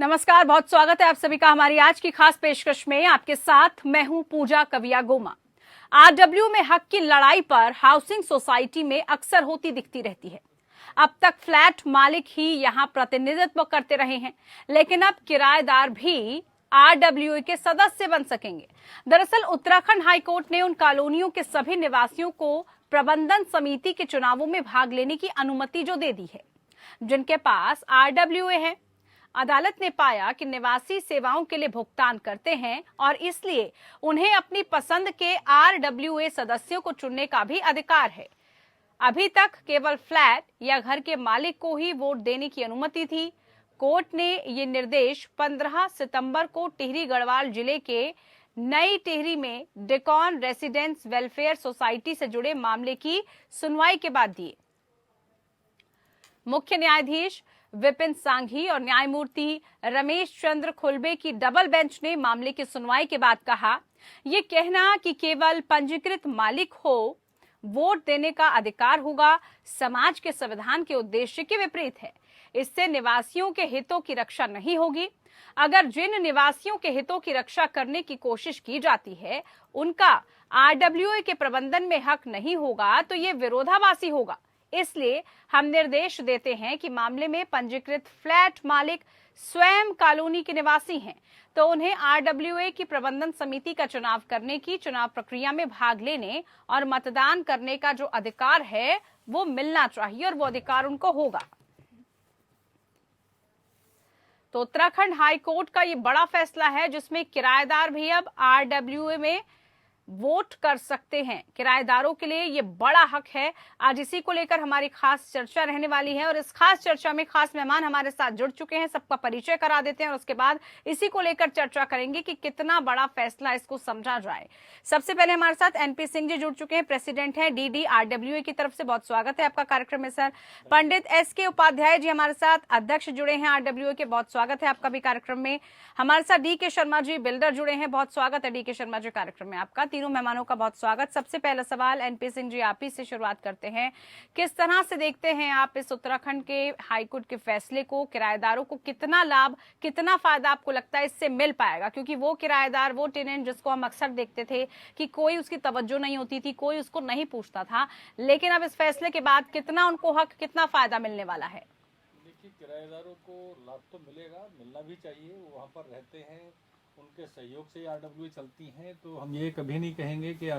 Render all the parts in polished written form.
नमस्कार, बहुत स्वागत है आप सभी का हमारी आज की खास पेशकश में। आपके साथ मैं हूं पूजा कविया गोमा। आरडब्ल्यू में हक की लड़ाई पर हाउसिंग सोसाइटी में अक्सर होती दिखती रहती है। अब तक फ्लैट मालिक ही यहां प्रतिनिधित्व करते रहे हैं, लेकिन अब किराएदार भी आरडब्ल्यू के सदस्य बन सकेंगे। दरअसल उत्तराखंड हाईकोर्ट ने उन कॉलोनियों के सभी निवासियों को प्रबंधन समिति के चुनावों में भाग लेने की अनुमति जो दे दी है, जिनके पास आरडब्ल्यू है। अदालत ने पाया कि निवासी सेवाओं के लिए भुगतान करते हैं और इसलिए उन्हें अपनी पसंद के आरडब्ल्यूए सदस्यों को चुनने का भी अधिकार है। अभी तक केवल फ्लैट या घर के मालिक को ही वोट देने की अनुमति थी। कोर्ट ने ये निर्देश 15 सितंबर को टिहरी गढ़वाल जिले के नई टिहरी में डेकॉन रेसिडेंस वेलफेयर सोसाइटी से जुड़े मामले की सुनवाई के बाद दिए। मुख्य न्यायाधीश विपिन सांघी और न्यायमूर्ति रमेश चंद्र खुलबे की डबल बेंच ने मामले की सुनवाई के बाद कहा, ये कहना कि केवल पंजीकृत मालिक हो वोट देने का अधिकार होगा, समाज के संविधान के उद्देश्य के विपरीत है। इससे निवासियों के हितों की रक्षा नहीं होगी। अगर जिन निवासियों के हितों की रक्षा करने की कोशिश की जाती है उनका आरडब्ल्यूए के प्रबंधन में हक नहीं होगा तो ये विरोधाभासी होगा। इसलिए हम निर्देश देते हैं कि मामले में पंजीकृत फ्लैट मालिक स्वयं कॉलोनी के निवासी हैं तो उन्हें आरडब्ल्यूए की प्रबंधन समिति का चुनाव करने की चुनाव प्रक्रिया में भाग लेने और मतदान करने का जो अधिकार है वो मिलना चाहिए और वो अधिकार उनको होगा। तो उत्तराखंड हाई कोर्ट का ये बड़ा फैसला है जिसमें किराएदार भी अब आरडब्ल्यूए में वोट कर सकते हैं। किराएदारों के लिए ये बड़ा हक है। आज इसी को लेकर हमारी खास चर्चा रहने वाली है और इस खास चर्चा में खास मेहमान हमारे साथ जुड़ चुके हैं। सबका परिचय करा देते हैं और उसके बाद इसी को लेकर चर्चा करेंगे कि कितना बड़ा फैसला इसको समझा जाए। सबसे पहले हमारे साथ एनपी सिंह जी जुड़ चुके हैं, प्रेसिडेंट हैं डीडी आरडब्ल्यूए की तरफ से। बहुत स्वागत है आपका कार्यक्रम में सर। पंडित एसके उपाध्याय जी हमारे साथ अध्यक्ष जुड़े हैं आरडब्ल्यूए के, बहुत स्वागत है आपका भी कार्यक्रम में। हमारे साथ डी के शर्मा जी बिल्डर जुड़े हैं, बहुत स्वागत है डी के शर्मा जी कार्यक्रम में आपका। तीनों मेहमानों का बहुत स्वागत। सबसे पहला सवाल एनपी सिंह जी आप ही से शुरुआत करते हैं। किस तरह से देखते हैं आप इस उत्तराखंड के हाईकोर्ट के फैसले को? किराएदारों को कितना लाभ, कितना फायदा आपको लगता है इससे मिल पाएगा? क्योंकि वो किराएदार, वो टेनेंट जिसको हम अक्सर देखते थे कि कोई उसकी तवज्जो नहीं होती थी, कोई उसको नहीं पूछता था, लेकिन अब इस फैसले के बाद कितना उनको हक, कितना फायदा मिलने वाला है? देखिए, किराएदारों को लाभ तो मिलेगा, मिलना भी चाहिए। वो वहाँ पर रहते हैं, उनके सहयोग से आरडब्ल्यू चलती हैं, तो हम ये कभी नहीं कहेंगे कि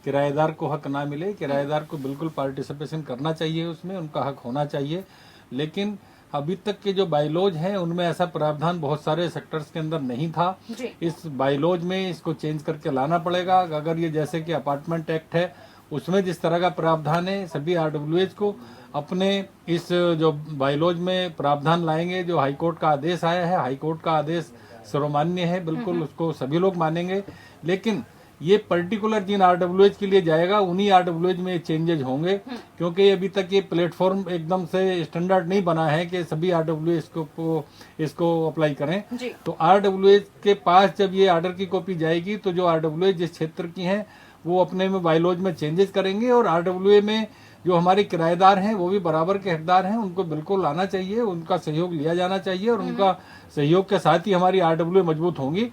किराएदार को हक ना मिले। किराएदार को बिल्कुल पार्टिसिपेशन करना चाहिए, उसमें उनका हक होना चाहिए। लेकिन अभी तक के जो बायलॉज हैं उनमें ऐसा प्रावधान बहुत सारे सेक्टर्स के अंदर नहीं था। इस बायलॉज में इसको चेंज करके लाना पड़ेगा। अगर ये जैसे कि अपार्टमेंट एक्ट है उसमें जिस तरह का प्रावधान है, सभी आरडब्ल्यूएच को अपने इस जो बायलॉज में प्रावधान लाएंगे। जो हाईकोर्ट का आदेश आया है, हाईकोर्ट का आदेश सर्वमान्य है, बिल्कुल उसको सभी लोग मानेंगे। लेकिन ये पर्टिकुलर जिन आरडब्ल्यूएच के लिए जाएगा उन्हीं आरडब्ल्यूएच में चेंजेज होंगे, क्योंकि अभी तक ये प्लेटफॉर्म एकदम से स्टैंडर्ड नहीं बना है कि सभी आरडब्ल्यूएच को इसको अप्लाई करें। तो आरडब्ल्यूएच के पास जब ये आर्डर की कॉपी जाएगी तो जो आरडब्ल्यूएच जिस क्षेत्र की हैं वो अपने में बायलॉज में चेंजेस करेंगे और आरडब्ल्यूए में जो हमारे किराएदार हैं वो भी बराबर के हकदार हैं, उनको बिल्कुल आना चाहिए, उनका सहयोग लिया जाना चाहिए और उनका सहयोग के साथ ही हमारी आरडब्ल्यूए मजबूत होंगी।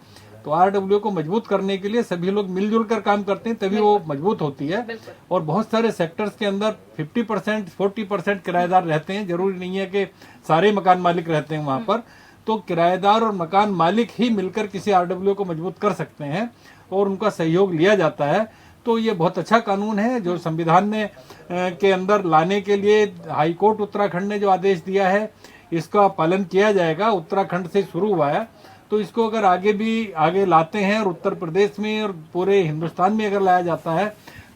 तो आरडब्ल्यूए को मजबूत करने के लिए सभी लोग मिलजुल कर काम करते हैं, तभी वो मजबूत होती है। और बहुत सारे सेक्टर्स के अंदर 50%, 40% किराएदार रहते हैं। जरूरी नहीं है कि सारे मकान मालिक रहते हैं वहां पर। तो किराएदार और मकान मालिक ही मिलकर किसी आरडब्ल्यूए को मजबूत कर सकते हैं और उनका सहयोग लिया जाता है। तो ये बहुत अच्छा कानून है जो संविधान ने के अंदर लाने के लिए हाईकोर्ट उत्तराखंड ने जो आदेश दिया है इसका पालन किया जाएगा। उत्तराखंड से शुरू हुआ है, तो इसको अगर आगे लाते हैं और उत्तर प्रदेश में और पूरे हिंदुस्तान में अगर लाया जाता है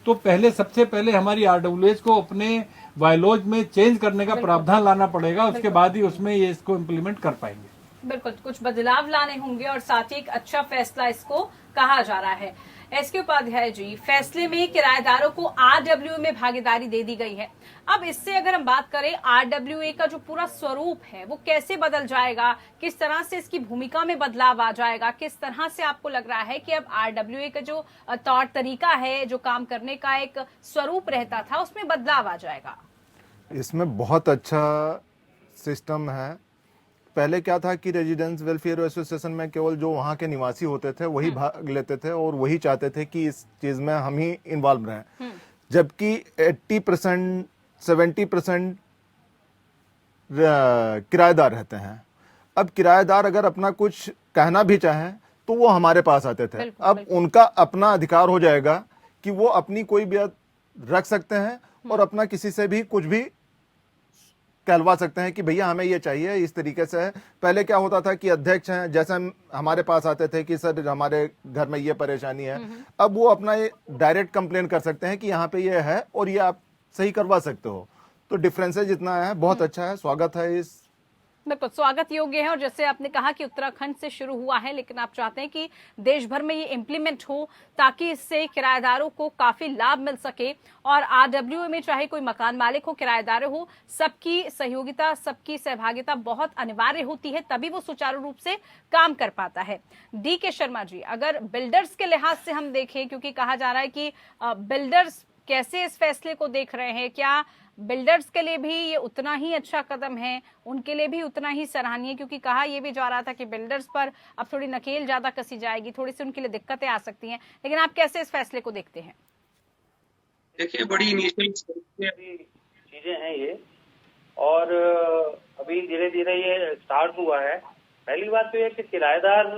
तो सबसे पहले हमारी आरडब्ल्यूएच को अपने बायलॉज में चेंज करने का प्रावधान लाना पड़ेगा, उसके बाद ही उसमें ये इसको इम्प्लीमेंट कर पाएंगे। बिल्कुल, कुछ बदलाव लाने होंगे और साथ ही एक अच्छा फैसला इसको कहा जा रहा है। एसके उपाध्याय जी, फैसले में किराएदारों को आरडब्ल्यू में भागीदारी दे दी गई है। अब इससे अगर हम बात करें आरडब्ल्यूए का जो पूरा स्वरूप है वो कैसे बदल जाएगा, किस तरह से इसकी भूमिका में बदलाव आ जाएगा, किस तरह से आपको लग रहा है कि अब आरडब्ल्यूए का जो तौर तरीका है, जो काम करने का एक स्वरूप रहता था, उसमें बदलाव आ जाएगा? इसमें बहुत अच्छा सिस्टम है पहले क्या था कि रेजिडेंस वेलफेयर एसोसिएशन में केवल जो वहाँ के निवासी होते थे वही भाग लेते थे और वही चाहते थे कि इस चीज में हम ही इन्वॉल्व रहें, जबकि 80% 70% किराएदार रहते हैं। अब किराएदार अगर अपना कुछ कहना भी चाहें तो वो हमारे पास आते थे। अब उनका अपना अधिकार हो जाएगा कि वो अपनी कोई भी रख सकते हैं और अपना किसी से भी कुछ भी कहलवा सकते हैं कि भैया हमें ये चाहिए, इस तरीके से है। पहले क्या होता था कि अध्यक्ष हैं जैसे हमारे पास आते थे कि सर हमारे घर में ये परेशानी है, अब वो अपना ये डायरेक्ट कंप्लेन कर सकते हैं कि यहाँ पे ये है और ये आप सही करवा सकते हो। तो डिफरेंसेज इतना है, बहुत अच्छा है, स्वागत है इस। बिल्कुल स्वागत योग्य है। और जैसे आपने कहा कि उत्तराखंड से शुरू हुआ है, लेकिन आप चाहते हैं कि देश भर में ये इम्प्लीमेंट हो ताकि इससे किराएदारों को काफी लाभ मिल सके। और आरडब्ल्यूए में चाहे कोई मकान मालिक हो, किराएदार हो, सबकी सहयोगिता, सबकी सहभागिता बहुत अनिवार्य होती है, तभी वो सुचारू रूप से काम कर पाता है। DK शर्मा जी, अगर बिल्डर्स के लिहाज से हम देखें, क्योंकि कहा जा रहा है कि बिल्डर्स कैसे इस फैसले को देख रहे हैं, क्या बिल्डर्स के लिए भी ये उतना ही अच्छा कदम है, उनके लिए भी उतना ही सराहनीय? क्योंकि कहा यह भी जा रहा था कि बिल्डर्स पर अब थोड़ी नकेल ज्यादा कसी जाएगी, थोड़ी सी उनके लिए दिक्कतें आ सकती हैं, लेकिन आप कैसे इस फैसले को देखते हैं? देखिए, बड़ी इनिशियल चीजें हैं ये, और अभी धीरे धीरे ये स्टार्ट हुआ है। पहली बात तो ये कि किराएदार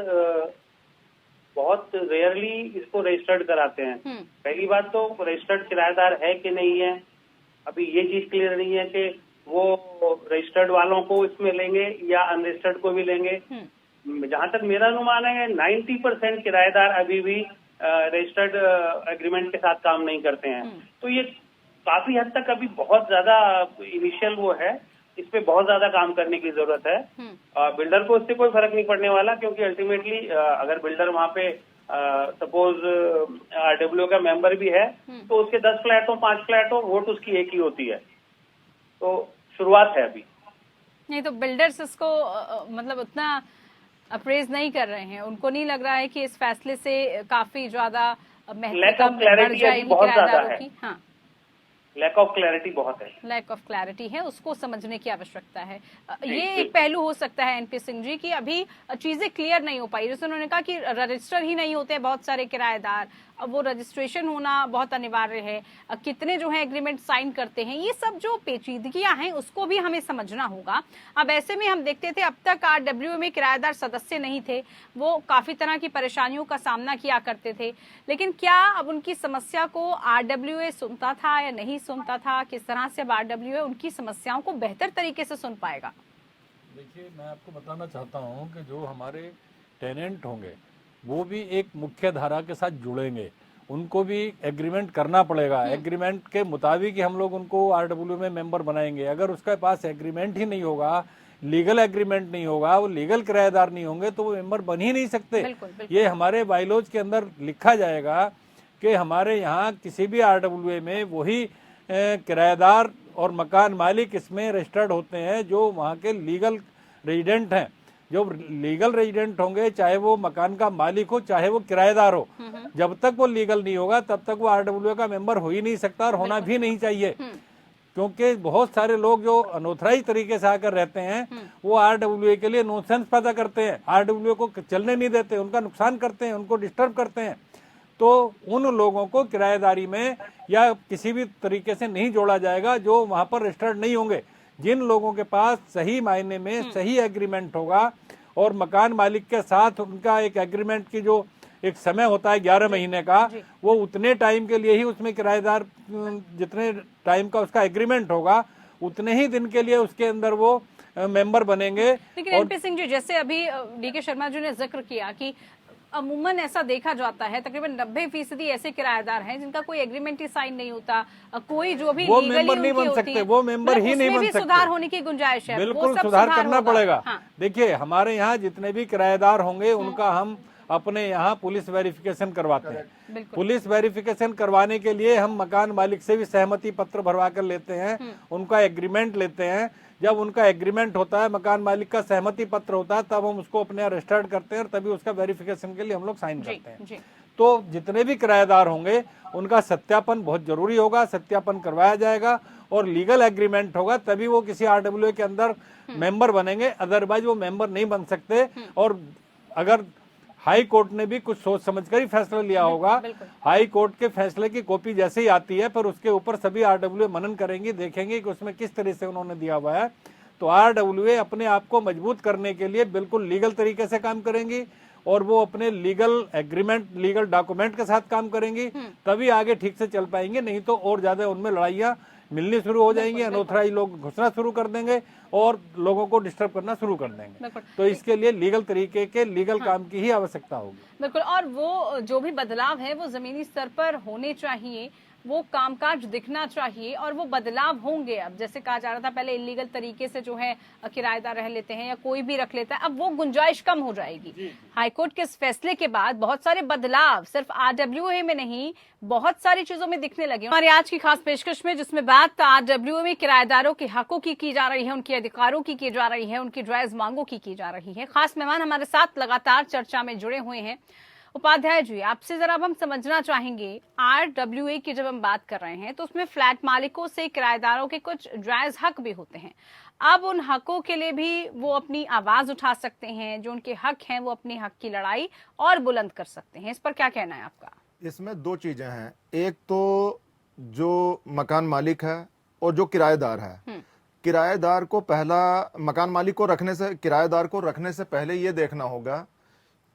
बहुत रेयरली इसको रजिस्टर्ड कराते हैं। पहली बात तो रजिस्टर्ड किराएदार है कि नहीं है, अभी ये चीज क्लियर नहीं है कि वो रजिस्टर्ड वालों को इसमें लेंगे या अनरजिस्टर्ड को भी लेंगे। जहां तक मेरा अनुमान है 90% किराएदार अभी भी रजिस्टर्ड एग्रीमेंट के साथ काम नहीं करते हैं। तो ये काफी हद तक अभी बहुत ज्यादा इनिशियल वो है, इस पे बहुत ज्यादा काम करने की जरूरत है। बिल्डर को इससे कोई फर्क नहीं पड़ने वाला, क्योंकि अल्टीमेटली अगर बिल्डर वहां पे सपोज आरडब्ल्यू का मेंबर भी है तो उसके 10 फ्लैट हो, 5 फ्लैट हो, वोट उसकी एक ही होती है। तो शुरुआत है अभी। नहीं तो बिल्डर्स इसको मतलब उतना अप्रेज नहीं कर रहे हैं, उनको नहीं लग रहा है कि इस फैसले से काफी ज्यादा लैक ऑफ क्लैरिटी बहुत ज्यादा है। हाँ, लैक ऑफ क्लैरिटी बहुत है, लैक ऑफ क्लैरिटी है, उसको समझने की आवश्यकता है। ये एक पहलू हो सकता है एनपी सिंह जी की अभी चीजें क्लियर नहीं हो पाई। जैसे उन्होंने कहा कि रजिस्टर ही नहीं होते बहुत सारे किराएदार, अब वो रजिस्ट्रेशन होना बहुत अनिवार्य है, कितने जो है एग्रीमेंट साइन करते हैं, ये सब जो पेचीदगियां हैं उसको भी हमें समझना होगा। अब ऐसे में हम देखते थे अब तक आरडब्ल्यूए में किराएदार सदस्य नहीं थे, वो काफी तरह की परेशानियों का सामना किया करते थे, लेकिन क्या अब उनकी समस्या को आरडब्ल्यूए सुनता था या नहीं सुनता था? किस तरह से अब आरडब्ल्यूए उनकी समस्याओं को बेहतर तरीके से सुन पाएगा? देखिए, मैं आपको बताना चाहता हूँ कि जो हमारे टेनेंट होंगे वो भी एक मुख्य धारा के साथ जुड़ेंगे, उनको भी एग्रीमेंट करना पड़ेगा। एग्रीमेंट के मुताबिक ही हम लोग उनको आरडब्ल्यू में मेंबर बनाएंगे। अगर उसके पास एग्रीमेंट ही नहीं होगा, लीगल एग्रीमेंट नहीं होगा, वो लीगल किराएदार नहीं होंगे, तो वो मेंबर बन ही नहीं सकते। ये हमारे बायलॉज के अंदर लिखा जाएगा कि हमारे यहाँ किसी भी आरडब्ल्यू में वही किराएदार और मकान मालिक इसमें रजिस्टर्ड होते हैं जो वहाँ के लीगल रेजिडेंट हैं। जो लीगल रेजिडेंट होंगे, चाहे वो मकान का मालिक हो चाहे वो किराएदार हो, जब तक वो लीगल नहीं होगा तब तक वो आरडब्ल्यू का मेंबर हो ही नहीं सकता और होना भी नहीं चाहिए। क्योंकि बहुत सारे लोग जो अनऑथराइज तरीके से आकर रहते हैं वो आरडब्ल्यू के लिए नॉनसेंस पैदा करते हैं, आरडब्ल्यू को चलने नहीं देते, उनका नुकसान करते हैं, उनको डिस्टर्ब करते हैं। तो उन लोगों को किराएदारी में या किसी भी तरीके से नहीं जोड़ा जाएगा जो वहां पर रजिस्टर्ड नहीं होंगे। जिन लोगों के पास सही मायने में सही एग्रीमेंट होगा और मकान मालिक के साथ उनका एक एग्रीमेंट की जो एक समय होता है 11 महीने का, वो उतने टाइम के लिए ही उसमें किराएदार जितने टाइम का उसका एग्रीमेंट होगा उतने ही दिन के लिए उसके अंदर वो मेंबर बनेंगे। लेकिन एनपी सिंह जी, जैसे अभी DK शर्मा जी ने जिक्र किया कि अमूमन ऐसा देखा जाता है तकरीबन 90% ऐसे किराएदार हैं जिनका कोई एग्रीमेंट ही साइन नहीं होता, कोई जो भी वो मेंबर नहीं बन सकते, वो मेंबर ही नहीं बन सकते। सुधार होने की गुंजाइश है, बिल्कुल सुधार करना पड़ेगा। देखिए, हमारे यहाँ जितने भी किराएदार होंगे उनका हम अपने यहाँ पुलिस वेरिफिकेशन करवाते हैं। पुलिस वेरिफिकेशन करवाने के लिए हम मकान मालिक से भी सहमति पत्र भरवा कर लेते हैं, उनका एग्रीमेंट लेते हैं। जब उनका एग्रीमेंट होता है, मकान मालिक का सहमति पत्र होता है, तब हम उसको अपने रजिस्टर्ड करते हैं और तभी उसका वेरिफिकेशन के लिए हम लोग साइन करते हैं। तो जितने भी किराएदार होंगे उनका सत्यापन बहुत जरूरी होगा, सत्यापन करवाया जाएगा और लीगल एग्रीमेंट होगा, तभी वो किसी आरडब्ल्यूए के अंदर मेंबर बनेंगे, अदरवाइज वो मेंबर नहीं बन सकते। और अगर हाई कोर्ट ने भी कुछ सोच समझकर ही फैसला लिया होगा, हाई कोर्ट के फैसले की कॉपी जैसे ही आती है पर उसके ऊपर सभी आरडब्ल्यूए मनन करेंगे, देखेंगे कि उसमें किस तरह से उन्होंने दिया हुआ है। तो आरडब्ल्यूए अपने आप को मजबूत करने के लिए बिल्कुल लीगल तरीके से काम करेंगी और वो अपने लीगल एग्रीमेंट, लीगल डॉक्यूमेंट के साथ काम करेंगी, तभी आगे ठीक से चल पाएंगे। नहीं तो और ज्यादा उनमें लड़ाइयां मिलनी शुरू हो जाएंगी, अनऑथराइज लोग घुसना शुरू कर देंगे और लोगों को डिस्टर्ब करना शुरू कर देंगे। तो इसके लिए लीगल तरीके के लीगल काम की ही आवश्यकता होगी। बिल्कुल, और वो जो भी बदलाव है वो जमीनी स्तर पर होने चाहिए, वो कामकाज दिखना चाहिए और वो बदलाव होंगे। अब जैसे कहा जा रहा था पहले इलीगल तरीके से जो है किराएदार रह लेते हैं या कोई भी रख लेता है, अब वो गुंजाइश कम हो जाएगी। हाईकोर्ट के इस फैसले के बाद बहुत सारे बदलाव सिर्फ आरडब्ल्यूए में नहीं, बहुत सारी चीजों में दिखने लगे। हमारी आज की खास पेशकश में जिसमें बात आरडब्ल्यूए में किराएदारों के हकों की जा रही है, उनके अधिकारों की जा रही है, उनकी जायज मांगों की जा रही है। खास मेहमान हमारे साथ लगातार चर्चा में जुड़े हुए हैं। उपाध्याय जी, आपसे जरा अब हम समझना चाहेंगे, आरडब्ल्यूए की जब हम बात कर रहे हैं तो उसमें फ्लैट मालिकों से किराएदारों के कुछ जायज हक भी होते हैं। अब उन हकों के लिए भी वो अपनी आवाज उठा सकते हैं, जो उनके हक हैं वो अपने हक की लड़ाई और बुलंद कर सकते हैं। इस पर क्या कहना है आपका? इसमें दो चीजें हैं, एक तो जो मकान मालिक है और जो किराएदार है। किराएदार को पहला मकान मालिक को रखने से, किराएदार को रखने से पहले ये देखना होगा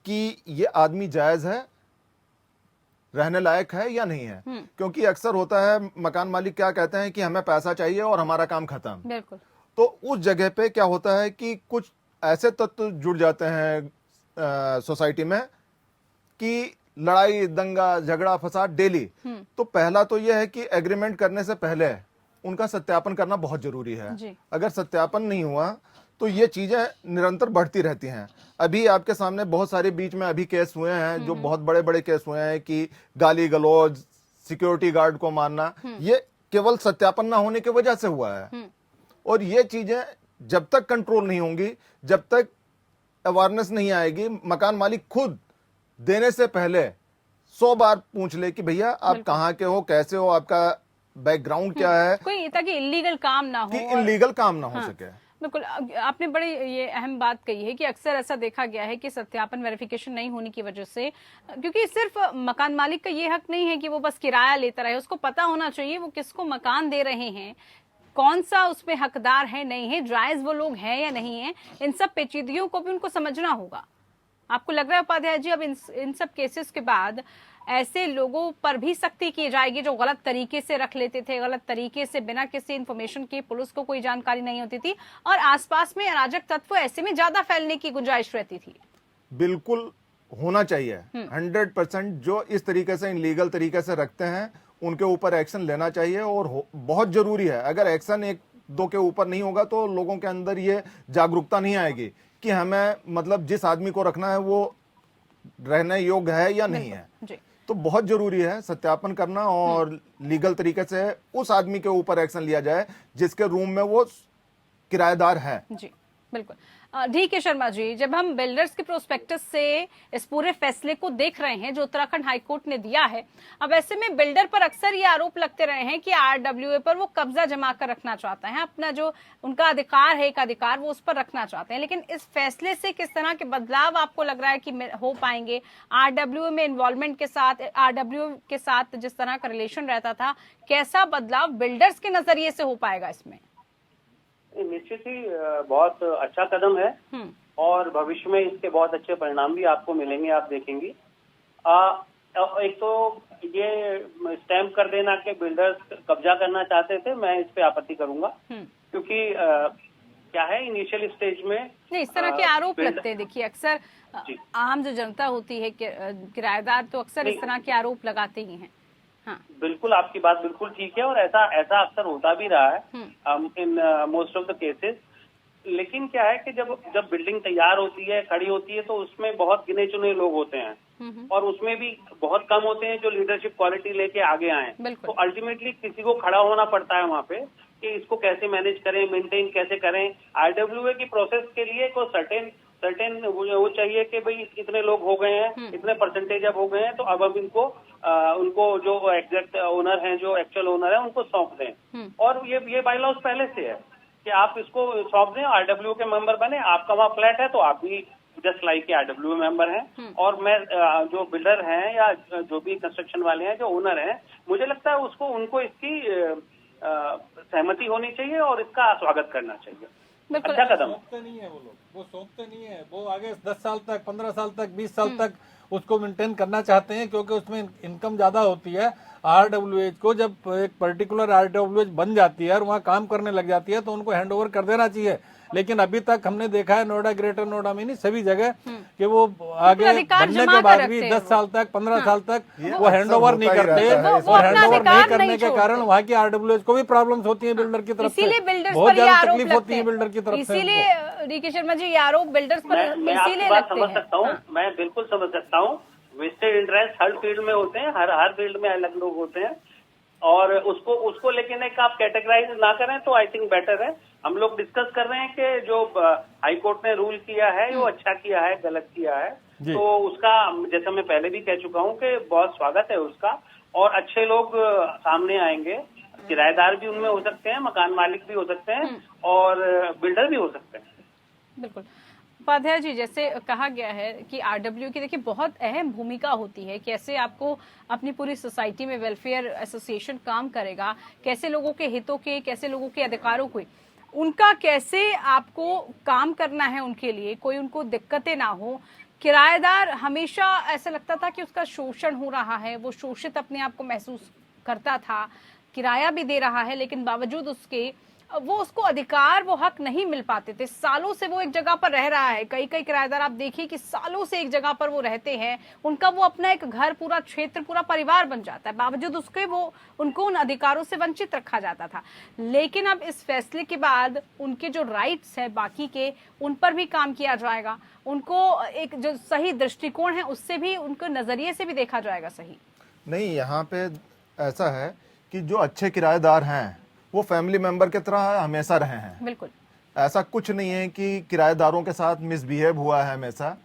कि ये आदमी जायज है, रहने लायक है या नहीं है। क्योंकि अक्सर होता है मकान मालिक क्या कहते हैं कि हमें पैसा चाहिए और हमारा काम खत्म। बिल्कुल। तो उस जगह पे क्या होता है कि कुछ ऐसे तत्व जुड़ जाते हैं सोसाइटी में कि लड़ाई, दंगा, झगड़ा, फसाद डेली। तो पहला तो यह है कि एग्रीमेंट करने से पहले उनका सत्यापन करना बहुत जरूरी है। अगर सत्यापन नहीं हुआ तो ये चीजें निरंतर बढ़ती रहती हैं। अभी आपके सामने बहुत सारे बीच में अभी केस हुए हैं, जो बहुत बड़े बड़े केस हुए हैं कि गाली गलौज, सिक्योरिटी गार्ड को मारना, ये केवल सत्यापन ना होने की वजह से हुआ है। और ये चीजें जब तक कंट्रोल नहीं होंगी, जब तक अवेयरनेस नहीं आएगी, मकान मालिक खुद देने से पहले 100 बार पूछ ले कि भैया आप कहाँ के हो, कैसे हो, आपका बैकग्राउंड क्या है, कोई ताकि इलीगल काम ना हो, कि इलीगल काम ना हो सके। बिल्कुल, आपने बड़ी ये अहम बात कही है कि अक्सर ऐसा देखा गया है कि सत्यापन वेरिफिकेशन नहीं होने की वजह से, क्योंकि सिर्फ मकान मालिक का ये हक नहीं है कि वो बस किराया लेता रहे, उसको पता होना चाहिए वो किसको मकान दे रहे हैं, कौन सा उसमें हकदार है नहीं है, जायज वो लोग हैं या नहीं है। इन सब पेचीदगियों को भी उनको समझना होगा। आपको लग रहा है उपाध्याय जी अब इन सब केसेस के बाद ऐसे लोगों पर भी सख्ती की जाएगी जो गलत तरीके से रख लेते थे, गलत तरीके से बिना किसी इन्फॉर्मेशन के, पुलिस को कोई जानकारी नहीं होती थी और आसपास में अराजक तत्व ऐसे में ज्यादा फैलने की गुंजाइश रहती थी? बिल्कुल होना चाहिए 100%। जो इस तरीके से इनलीगल तरीके से रखते हैं उनके ऊपर एक्शन लेना चाहिए और बहुत जरूरी है। अगर एक्शन एक दो के ऊपर नहीं होगा तो लोगों के अंदर ये जागरूकता नहीं आएगी कि हमें मतलब जिस आदमी को रखना है वो रहने योग्य है या नहीं है। तो बहुत जरूरी है सत्यापन करना और लीगल तरीके से उस आदमी के ऊपर एक्शन लिया जाए जिसके रूम में वो किराएदार है। जी बिल्कुल। ठीक है शर्मा जी, जब हम बिल्डर्स के प्रोस्पेक्टस से इस पूरे फैसले को देख रहे हैं जो उत्तराखंड हाईकोर्ट ने दिया है, अब ऐसे में बिल्डर पर अक्सर ये आरोप लगते रहे हैं कि आरडब्ल्यूए पर वो कब्जा जमा कर रखना चाहते हैं, अपना जो उनका अधिकार है, एक अधिकार वो उस पर रखना चाहते हैं। लेकिन इस फैसले से किस तरह के बदलाव आपको लग रहा है कि हो पाएंगे? आरडब्ल्यूए में इन्वॉल्वमेंट के साथ, आरडब्ल्यूए के साथ जिस तरह का रिलेशन रहता था, कैसा बदलाव बिल्डर्स के नजरिए से हो पाएगा इसमें? निश्चित ही बहुत अच्छा कदम है और भविष्य में इसके बहुत अच्छे परिणाम भी आपको मिलेंगे, आप देखेंगी। एक तो ये स्टैम्प कर देना कि बिल्डर्स कब्जा करना चाहते थे, मैं इस पे आपत्ति करूंगा क्योंकि क्या है इनिशियल स्टेज में नहीं इस तरह के आरोप लगते हैं। देखिए अक्सर आम जो जनता होती है, किराएदार तो अक्सर इस तरह के आरोप लगाते ही हैं। हाँ। बिल्कुल, आपकी बात बिल्कुल ठीक है और ऐसा अक्सर होता भी रहा है in most of the cases. लेकिन क्या है कि जब बिल्डिंग तैयार होती है, खड़ी होती है, तो उसमें बहुत गिने चुने लोग होते हैं और उसमें भी बहुत कम होते हैं जो लीडरशिप क्वालिटी लेके आगे आए। तो अल्टीमेटली किसी को खड़ा होना पड़ता है वहाँ पे कि इसको कैसे मैनेज करें, मेंटेन कैसे करें। आरडब्ल्यूए की प्रोसेस के लिए कोई सर्टेन सर्टेन वो चाहिए कि भाई इतने लोग हो गए हैं, इतने परसेंटेज अब हो गए हैं, तो अब हम इनको उनको जो एग्जैक्ट ओनर हैं, जो एक्चुअल ओनर है, उनको सौंप दें। और ये बाई लॉज पहले से है कि आप इसको सौंप दें, आरडब्ल्यू के मेंबर बने, आपका वहाँ फ्लैट है तो आप भी जस्ट लाइक के आरडब्ल्यू मेंबर हैं। और मैं जो बिल्डर हैं या जो भी कंस्ट्रक्शन वाले हैं, जो ओनर हैं, मुझे लगता है उनको इसकी सहमति होनी चाहिए और इसका स्वागत करना चाहिए। अच्छा कदम। सौंपते नहीं है वो सौंपते नहीं है, वो आगे 10 साल तक, 15 साल तक, 20 साल तक उसको मेंटेन करना चाहते हैं, क्योंकि उसमें इनकम ज्यादा होती है। आरडब्ल्यूएच को जब एक पर्टिकुलर आरडब्ल्यूएच बन जाती है और वहाँ काम करने लग जाती है तो उनको हैंड ओवर कर देना चाहिए। लेकिन अभी तक हमने देखा है नोएडा, ग्रेटर नोएडा में नहीं, सभी जगह कि वो आगे बनने के बाद भी 10 साल तक, 15 साल तक वो हैंड ओवर नहीं करते, और हैंड ओवर नहीं करने के कारण वहाँ की आरडब्ल्यूएच को भी प्रॉब्लम्स होती है बिल्डर की तरफ से, बहुत ज्यादा तकलीफ होती है बिल्डर की तरफ से। इसीलिए डीके शर्मा जी, ये आरोप बिल्डर्स पर इसीलिए लगते हैं। समझ सकता हूँ, मैं बिल्कुल समझ सकता हूँ। वेस्टेड इंटरेस्ट हर फील्ड में होते हैं, हर फील्ड में अलग लोग होते हैं, और उसको लेकिन एक आप कैटेगराइज ना करें तो आई थिंक बेटर है। हम लोग डिस्कस कर रहे हैं कि जो हाई कोर्ट ने रूल किया है वो अच्छा किया है, गलत किया है, तो उसका जैसा मैं पहले भी कह चुका हूँ कि बहुत स्वागत है उसका, और अच्छे लोग सामने आएंगे। किराएदार भी उनमें हो सकते हैं, मकान मालिक भी हो सकते हैं, और बिल्डर भी हो सकते हैं। बिल्कुल। उपाध्याय जी, जैसे कहा गया है कि आरडब्ल्यू की देखिए बहुत अहम भूमिका होती है, कैसे आपको अपनी पूरी सोसाइटी में वेलफेयर एसोसिएशन काम करेगा, कैसे लोगों के हितों के, कैसे लोगों के अधिकारों को, उनका कैसे आपको काम करना है उनके लिए, कोई उनको दिक्कतें ना हो। किराएदार हमेशा ऐसा लगता था कि उसका शोषण हो रहा है, वो शोषित अपने आप को महसूस करता था, किराया भी दे रहा है लेकिन बावजूद उसके वो उसको अधिकार, वो हक नहीं मिल पाते थे। सालों से वो एक जगह पर रह रहा है, कई किराएदार आप देखिए कि सालों से एक जगह पर वो रहते हैं, उनका वो अपना एक घर, पूरा क्षेत्र, पूरा परिवार बन जाता है, बावजूद उसके उनको उन अधिकारों से वंचित रखा जाता था। लेकिन अब इस फैसले के बाद उनके जो राइट्स है बाकी के, उन पर भी काम किया जाएगा, उनको एक जो सही दृष्टिकोण है उससे भी, उनको नजरिए से भी देखा जाएगा। सही नहीं, यहाँ पे ऐसा है कि जो अच्छे किराएदार हैं वो फैमिली मेंबर की तरह हमेशा रहे हैं। बिल्कुल, ऐसा कुछ नहीं है कि किराएदारों के साथ मिसबिहेव हुआ है हमेशा,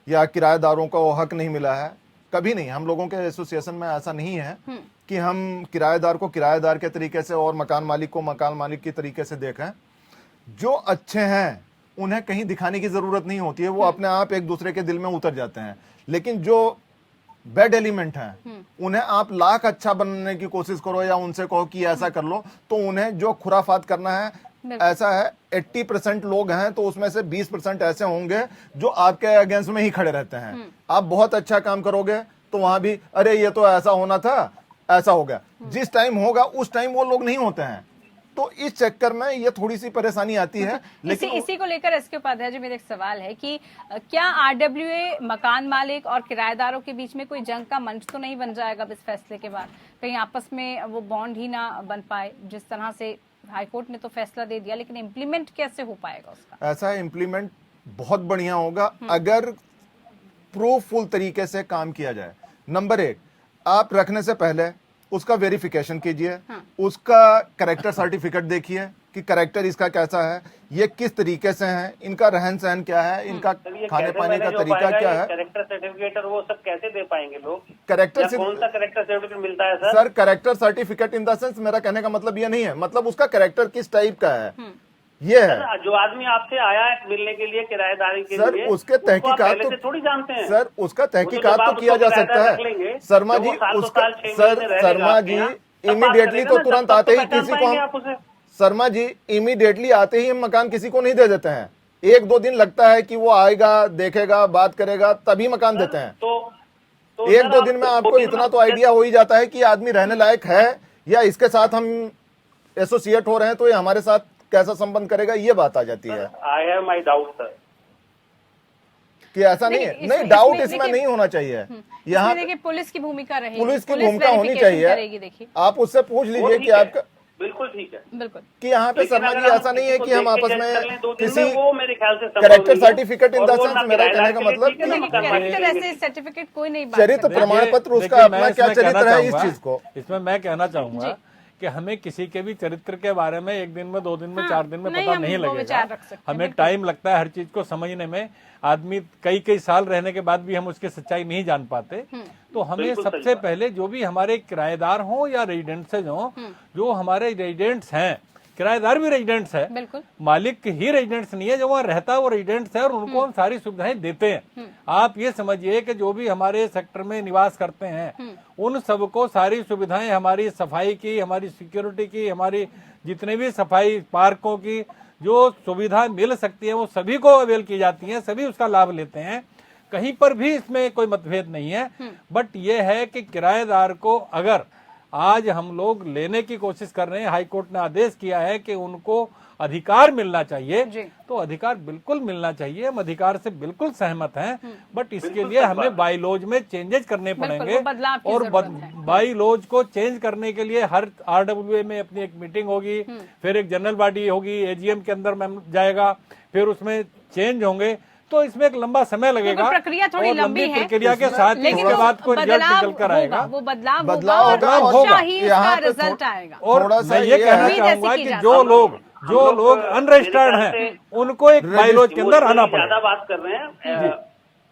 या किराएदारों को वो हक नहीं मिला है, कभी नहीं। हम लोगों के एसोसिएशन में ऐसा नहीं है कि हम किराएदार को किराएदार के तरीके से और मकान मालिक को मकान मालिक की तरीके से देखें। जो अच्छे हैं उन्हें कहीं दिखाने की जरूरत नहीं होती है, वो अपने आप एक दूसरे के दिल में उतर जाते हैं। लेकिन जो बैड एलिमेंट हैं उन्हें आप लाख अच्छा बनने की कोशिश करो या उनसे कहो कि ऐसा कर लो, तो उन्हें जो खुराफात करना है, ऐसा है 80% लोग हैं तो उसमें से 20% ऐसे होंगे जो आपके अगेंस्ट में ही खड़े रहते हैं। आप बहुत अच्छा काम करोगे तो वहां भी अरे ये तो ऐसा होना था, ऐसा हो गया। जिस टाइम होगा उस टाइम वो लोग नहीं होते हैं, तो इस चक्कर में ये थोड़ी सी परेशानी आती है। लेकिन इसी को लेकर एसके उपाध्याय जी, मेरा एक सवाल है कि क्या आरडब्ल्यूए मकान मालिक और किराएदारों के बीच में कोई जंग का मंच तो नहीं बन जाएगा इस फैसले के बाद? कहीं आपस में वो बॉन्ड ही ना बन पाए, जिस तरह से हाईकोर्ट ने तो फैसला दे दिया, लेकिन इम्प्लीमेंट कैसे हो पाएगा उसका? ऐसा इम्प्लीमेंट बहुत बढ़िया होगा अगर प्रूफफुल तरीके से काम किया जाए। नंबर 1, आप रखने से पहले उसका वेरिफिकेशन कीजिए, उसका कैरेक्टर सर्टिफिकेट देखिए कि कैरेक्टर इसका कैसा है, ये किस तरीके से है, इनका रहन सहन क्या है, इनका खाने पाने का तरीका क्या है। कैरेक्टर सर्टिफिकेट और वो सब कैसे दे पाएंगे लोग? कैरेक्टर कौन सा कैरेक्टर सर्टिफिकेट मिलता है sir? Character certificate in the sense, मेरा कहने का मतलब ये नहीं है, मतलब उसका कैरेक्टर किस टाइप का है, ये है। जो आदमी आपसे आया है मिलने के लिए, किराएदारी के सर, लिए, उसके तहकीकात तो थोड़ी जानते हैं सर, उसका तहकीकात तो किया जा सकता है। शर्मा जी, उसका शर्मा जी इमीडिएटली तो तुरंत आते ही किसी को हम, शर्मा जी इमीडिएटली आते ही हम मकान किसी को नहीं दे देते हैं। 1-2 दिन लगता है कि वो आएगा, देखेगा, बात करेगा, तभी मकान देते हैं। तो 1-2 दिन में आपको इतना तो आइडिया हो ही जाता है कि आदमी रहने लायक है या इसके साथ हम एसोसिएट हो रहे हैं तो ये हमारे साथ कैसा संबंध करेगा, ये बात आ जाती है। I have my doubt sir कि ऐसा नहीं है। नहीं, डाउट इसमें नहीं होना चाहिए। यहाँ देखिए पुलिस की भूमिका रहेगी, पुलिस की भूमिका होनी चाहिए। आप उससे पूछ लीजिए कि आपका, बिल्कुल ठीक है, बिल्कुल, कि यहाँ पे शर्मा जी ऐसा नहीं है कि हम आपस में किसी वो मेरे ख्याल से character certificate in the sense, मेरा कहने का मतलब कैरेक्टर ऐसे सर्टिफिकेट कोई नहीं, चरित्र प्रमाण पत्र उसका अपना क्या चरित्र है, इस चीज को इसमें मैं कहना चाहूंगा कि हमें किसी के भी चरित्र के बारे में 1 दिन में, 2 दिन में, 4 दिन में नहीं, पता हम नहीं वो विचार रख लगेगा। सकते हैं, हमें टाइम लगता है हर चीज को समझने में। आदमी कई साल रहने के बाद भी हम उसकी सच्चाई नहीं जान पाते। तो हमें बिल्कुल सही सबसे बात। पहले जो भी हमारे किराएदार हों या रेजिडेंट्स हों, जो हमारे रेजिडेंट्स हैं, किराएदार भी रेजिडेंट्स है, बिल्कुल मालिक ही रेजिडेंट्स नहीं है, जो वहाँ रहता है वो रेजिडेंट्स है और उनको हम सारी सुविधाएं देते हैं। आप ये समझिए कि जो भी हमारे सेक्टर में निवास करते हैं उन सबको सारी सुविधाएं, हमारी सफाई की, हमारी सिक्योरिटी की, हमारी जितने भी सफाई पार्कों की जो सुविधाएं मिल सकती है वो सभी को अवेल की जाती हैं, सभी उसका लाभ लेते हैं। कहीं पर भी इसमें कोई मतभेद नहीं है। बट ये है कि किराएदार को अगर आज हम लोग लेने की कोशिश कर रहे हैं, हाई कोर्ट ने आदेश किया है कि उनको अधिकार मिलना चाहिए, तो अधिकार बिल्कुल मिलना चाहिए। हम अधिकार से बिल्कुल सहमत हैं, बट इसके लिए हमें बाई लॉज में चेंजेस करने पड़ेंगे। वो बदलाव की और जरूरत है। बाई लॉज को चेंज करने के लिए हर RWA में अपनी एक मीटिंग होगी, फिर एक जनरल बॉडी होगी, AGM के अंदर जाएगा, फिर उसमें चेंज होंगे। तो इसमें एक लंबा समय लगेगा, प्रक्रिया थोड़ी और लंबी है, प्रक्रिया के साथ लेकिन उसके बाद कोई रिजल्ट निकल कर आएगा। वो बदलाव बदलाव होगा होगा, और होगा। अच्छा ही इसका यहाँ पे रिजल्ट आएगा। और थोड़ा सा मैं ये ये कहना है- चाहूंगा की कि जा जो सकती लोग अनरजिस्टर्ड हैं उनको एक बाइलॉज के अंदर आना ज्यादा पड़ेगा। बात कर रहे हैं।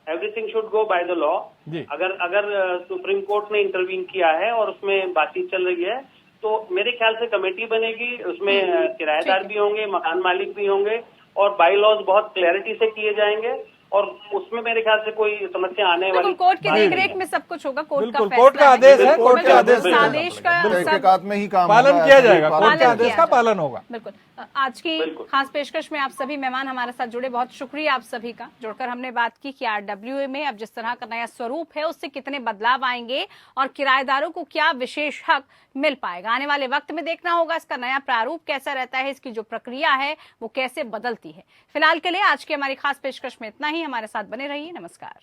Everything should go by the law. जी। अगर सुप्रीम कोर्ट ने इंटरवीन किया है और उसमें बातचीत चल रही है तो मेरे ख्याल से कमेटी बनेगी, उसमें किराएदार भी होंगे, मकान मालिक भी होंगे और बाई लॉज बहुत क्लैरिटी से किए जाएंगे और उसमें मेरे ख्याल से कोई समस्या आने वाली। कोर्ट की देखरेख में सब कुछ होगा। कोर्ट का बिल्कुल, फैसला कोर्ट का आदेश है, कोर्ट के आदेश उस आदेश का सब तहकीकात में ही काम पालन होगा, किया ऐसा ही जाएगा, पालन कोर्ट के पालन आदेश किया का जाएगा। पालन होगा। बिल्कुल। आज की खास पेशकश में आप सभी मेहमान हमारे साथ जुड़े, बहुत शुक्रिया आप सभी का। जुड़कर हमने बात की कि RWA में अब जिस तरह का नया स्वरूप है उससे कितने बदलाव आएंगे और किराएदारों को क्या विशेष हक मिल पाएगा। आने वाले वक्त में देखना होगा इसका नया प्रारूप कैसा रहता है, इसकी जो प्रक्रिया है वो कैसे बदलती है। फिलहाल के लिए आज की हमारी खास पेशकश में इतना ही। हमारे साथ बने रहिए। नमस्कार।